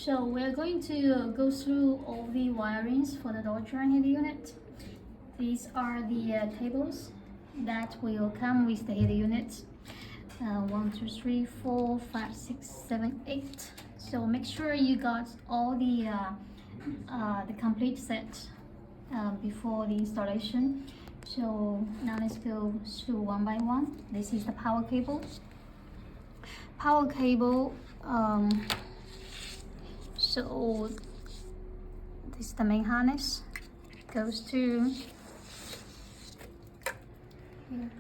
So we're going to go through all the wirings for the AuCAR header unit. These are the cables that will come with the header unit. 1, 2, 3, 4, 5, 6, 7, 8. So make sure you got all the complete set before the installation. So now let's go through one by one. This is the power cable. Power cable. So this is the main harness. Goes to here.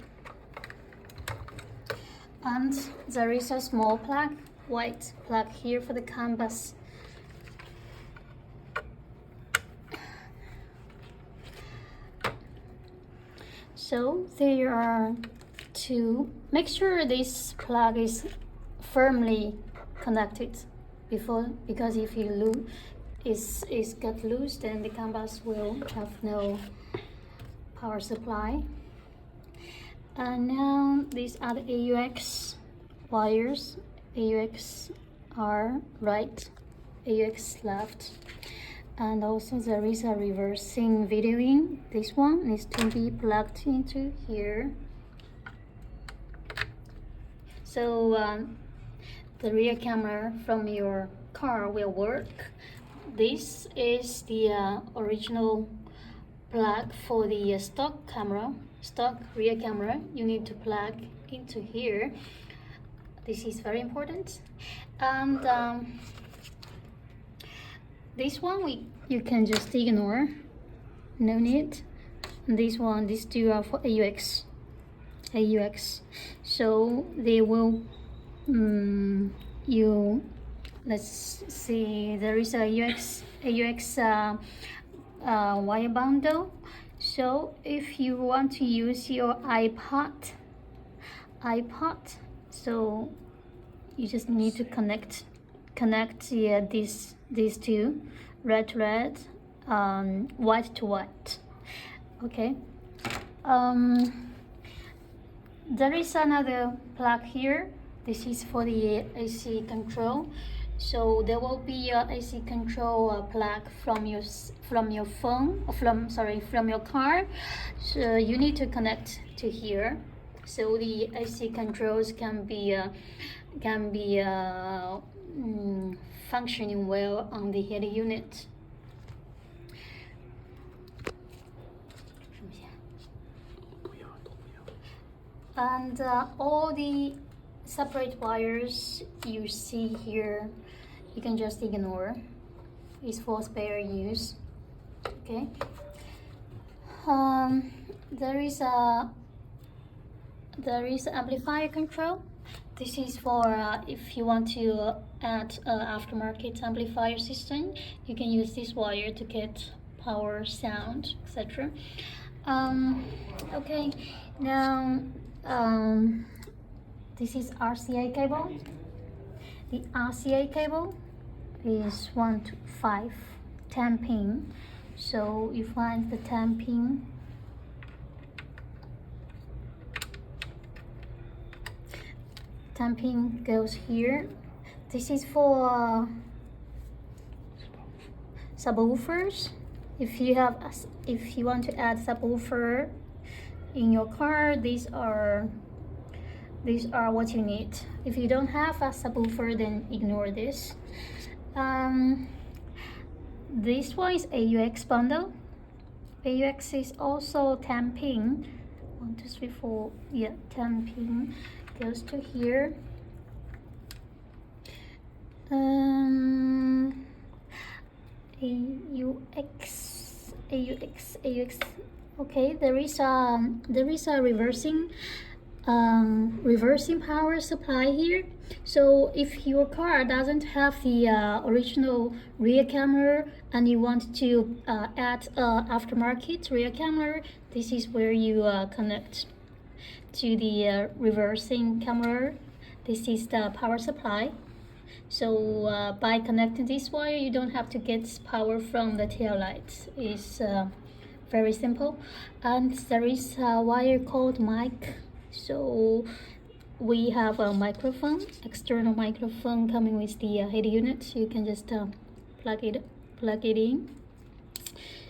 And there is a small plug, white plug here for the CAN bus. So there are two. Make sure this plug is firmly connected because if you get loose, then the CAN bus will have no power supply. And now these are the AUX wires. AUX are right, AUX left, and also there is a reversing videoing. This one needs to be plugged into here. So the rear camera from your car will work. This is the original plug for the stock rear camera. You need to plug into here. This is very important. And this one you can just ignore, no need. And these two are for AUX. So they will let's see, there is a AUX wire bundle. So if you want to use your iPod, so you just need to connect these two, red to red, white to white. Okay. There is another plug here. This is for the AC control. So there will be a AC control plug from your phone, from your car. So you need to connect to here, so the AC controls can be functioning well on the header unit. And all the separate wires you see here, you can just ignore. It's for spare use. Okay. There is amplifier control. This is for if you want to add aftermarket amplifier system, you can use this wire to get power, sound, etc. Okay. Now this is RCA cable. The RCA cable is 1 to 5, 10 pin. So you find the 10 pin. Pin goes here. This is for subwoofers. If you want to add subwoofer in your car, these are what you need. If you don't have a subwoofer, then ignore this. This one is AUX bundle. AUX is also 10 pin. 1, 2, 3, 4. Yeah, 10 pin goes to here. AUX. Okay, there is a reversing power supply here. So if your car doesn't have the original rear camera and you want to add aftermarket rear camera, this is where you connect to the reversing camera. This is the power supply. So by connecting this wire, you don't have to get power from the tail light. It's very simple. And there is a wire called mic. So we have a microphone, external microphone coming with the head unit. You can just plug it in,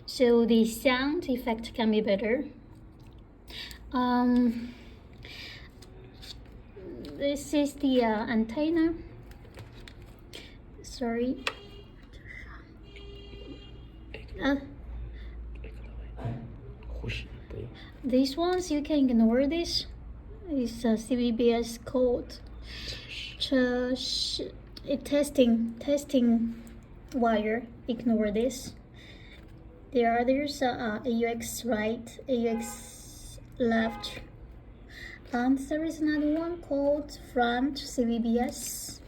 so the sound effect can be better. This is the antenna. Sorry. These ones you can ignore. This is a CVBS code. Testing wire. Ignore this. There are others AUX right, AUX left, and there is another one called front CVBS.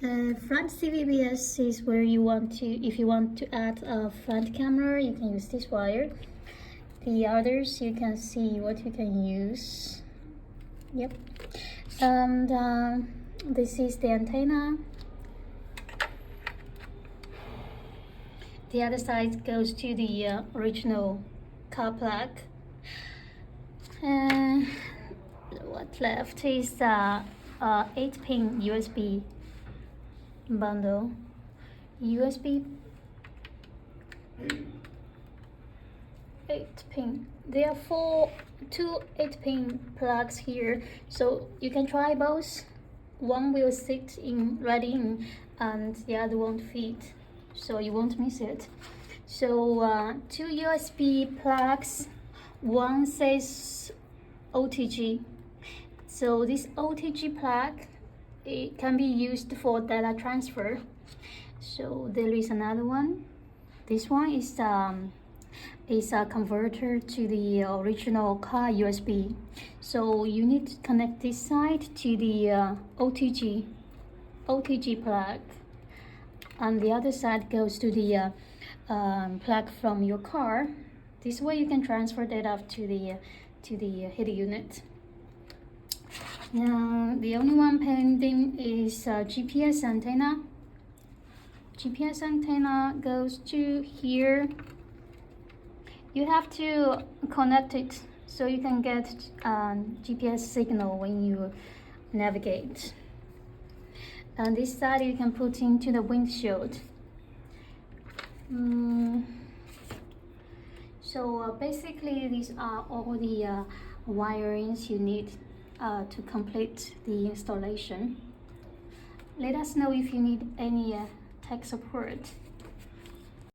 Front CVBS is where you want to, if you want to add a front camera, you can use this wire. The others, you can see what you can use. Yep. And this is the antenna. The other side goes to the original car plug. And what left is 8-pin USB bundle. USB 8-pin. There are two 8-pin plugs here, so you can try both. One will sit in right in, and the other won't fit, so you won't miss it. So two USB plugs. One says OTG. So this OTG plug, it can be used for data transfer. So there is another one. This one is a converter to the original car USB. So you need to connect this side to the OTG plug, and the other side goes to the plug from your car. This way you can transfer data to the head unit. Now the only one pending is GPS antenna. GPS antenna goes to here. You have to connect it so you can get GPS signal when you navigate. And this side you can put into the windshield. So basically these are all the wirings you need to complete the installation. Let us know if you need any tech support.